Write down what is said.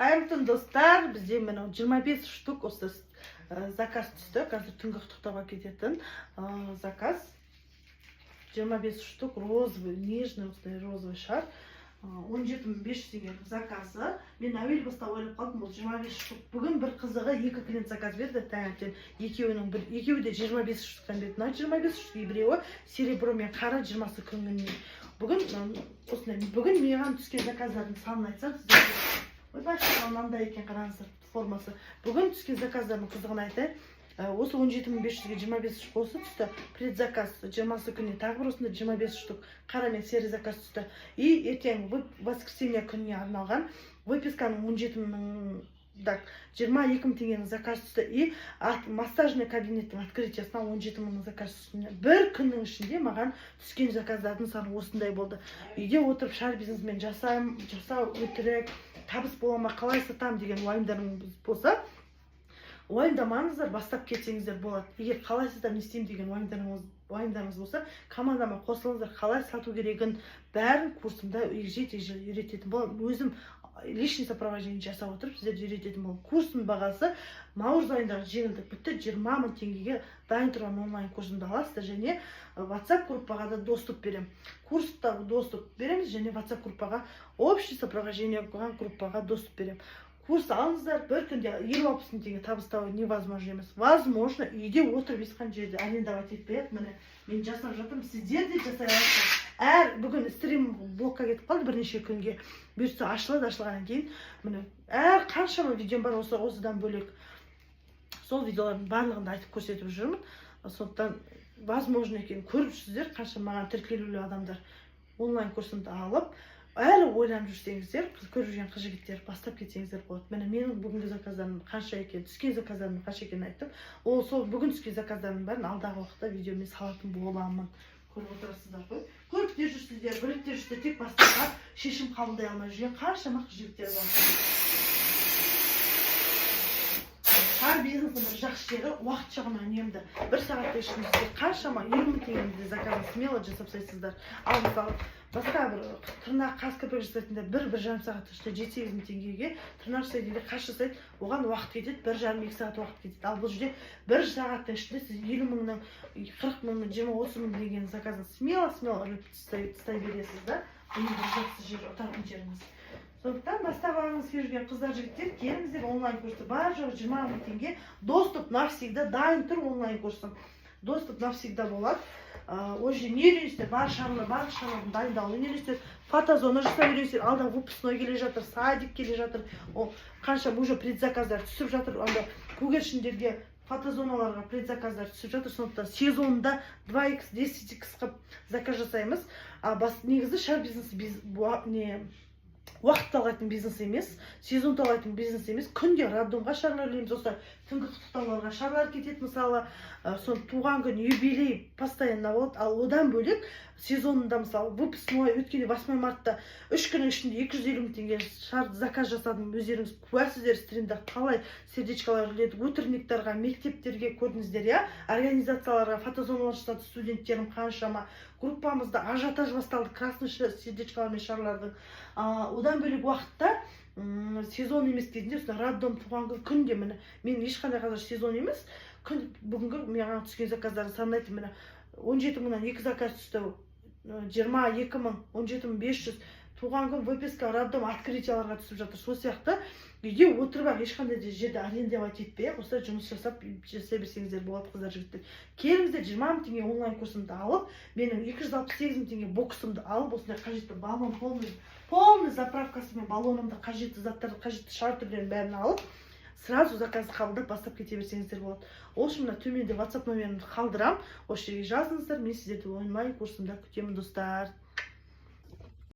Қайырлы достар, бізде мынау 25 штук осы заказ түсті. Қазір түнгі құттықтауға кететін заказ. 25 штук розовый, нежный розовый шар. 17.500 деген заказы. Мен әуел баста ойлап қалдым, бұл 25 штук. Бүгін бір қызығы екі клиент заказ берді. Таңертең екеуі де 25 штуктан берді. 25 штук, біреуі серебро мен қара 20-сы күніне. Бүгін маған түскен заказдардың санын айтсам сіздерге. Ойбай, мынандай екен, қараңыздар формасы. Бүгін түскен заказдардың қызығын айтайын. Осы 17.500-ге 25 штук осы түсті. Предзаказ 20-сы күніне тағы бір осында 25 штук қара мен сері заказ түсті. И ертең воскресенье күніне арналған выписканың 22 мың теңгенің заказ түсті. И массажный кабинеттің открытиясына 17 мыңның заказ түсті. Бір күннің ішінде маған түскен заказдардың саны осындай болды. Үйде отырып шар бизнесмен жасау өтірік, табыс бола ма, қалай сатам деген уайымдарыңыз болса, уайымдамаңыздар, бастап кетсеңіздер болады. Егер қалай сатам, не істеймін деген уайымдарыңыз болса, командама қосылыңыздар, қалай сату керегін бәрін курсымда егжей-тегжейлі үйрететін боламын. Өзім личный сопровождение жасап отырып сіздерді үйрететін боламын. Курстың бағасы наурыз айындағы жеңілдік бітті, 20 мың теңгеге дайын тұрған онлайн курсымды аласыздар, және WhatsApp группаға да доступ беремін. Курста доступ береміз, және WhatsApp группаға, общий сопровождение группаға доступ беремін. Курс алыңыздар, бір күнде 50-60 мың теңге табыстау невозможно емес. Возможно, үйде отырып ешқандай жерде арендовать етпей, міне мен жасап жатырмын, сіздер де жасай аласыздар. Бүгін стрим блокқа кетіп қалды бірнеше күнге. Бұйыртса ашылғаннан кейін, міне қаншама видеом бар осыдан бөлек. Сол видеолардың барлығында айтып көрсетіп жүрмін. Сондықтан возможно екен көріп жүрсіздер, қанша маған тіркелулі адамдар онлайн курсымды алып, әлі ойланып жүрсеңіздер, көріп жүрген қыз-жігіттер бастап кетсеңіздер болады. Міне менің бүгінгі заказдарым қанша екен, түскен заказдарым қанша екенін айттым. Сол бүгін түскен заказдарымның бәрін алдағы уақытта видеомен салатын боламын. Көріп отырасыздар ғой. Көріп те жүрсіздер, біліп те жүрсіздер, тек бастапқа шешім қабылдай алмай жүрген қаншама қыз-жігіттер бар. Шар бизнестің бір жақсы жері уақытша ғана үнемді. Бір сағатта ішіңізде қаншама 20 мың теңгеде заказын смело жасап тастайсыздар. Ал мысалы басқа бір тырнақ қас кірпік жасайтында бір жарым сағат ішінде 7-8 мың теңгеге тырнақ жасайтында қас жасайды, оған уақыт кетеді, 1,5-2 сағат уақыт кетеді. Ал бұл жерде бір сағаттың ішінде сіз 20 мыңның, 40 мыңның, 20-30 мың деген заказын смело тастай бересіз да. Бұның бір жақсы жері, ұтатын жеріңіз. Сондықтан бастап алғыңыз келген қыздар, жігіттер, келіңіздер, онлайн курсы бар, 20 мың теңге, доступ навсегда, дайын тұр онлайн курсым. Доступ навсегда болады. Ол жерде не үйренесіздер, бар шарлардың дайындалуын үйренесіздер, фотозона жасап үйренесіздер, алда выпускной келе жатыр, садик келе жатыр, қанша уже предзаказдар түсіп жатыр, анда көгершіндерге фотозоналарға предзаказдар түсіп жатыр. Сондықтан сезонында 2x, 10x қып заказ жасаймыз. Негізі шар бизнесі уақыт талғайтын бизнес емес, сезон талғайтын бизнес емес. Күнде роддомға шарлар ілеміз, осы түнгі құттықтауларға шарлар кетеді, мысалы, туған күн, юбилей постоянно болады. Ал одан бөлек сезонында, мысалы, выпускной өткенде 8 мартта 3 күннің ішінде 250 мың теңге шар заказ жасадым. Өздеріңіз куәсіздер, стримде қалай сердечкалар іледі, өтірнектарға, мектептерге көрдіңіздер, я? Организацияларға, фотозоналар жасады студенттерім қаншама. Группамызда ажиотаж басталды, красный сердечкалар мен шарлардың. Одан бөлек уақытта сезон емес кезінде роддом, туған күнде міне мен ешқандай қазір сезон емес, бүгінгі маған түскен заказдардың санын айтып, міне 17 мыңнан 2 заказ түсті, 22 мың, 17.500 туған күн, выписка, роддом, открытияларға түсіп жатыр. Сол сияқты үйде отырып ешқандай жерде арендовать етпей, осылай жұмыс жасай берсеңіздер болады, қыздар, жігіттер. Келіңіздер, 20 мың теңге онлайн курсымды алып, менің 268 мың теңге боксымды алып, осындай қажетті баллон, полный заправкасы мен баллонымды, қажетті заттарды, қажетті шар түрлерін бәрін алып, сразу заказ қабылдап бастап кете берсеңіздер болады. Ол үшін мына төменде WhatsApp номерімді қалдырам, осы жерге жазыңыздар, мен сіздерді онлайн курсымда күтемін, достар.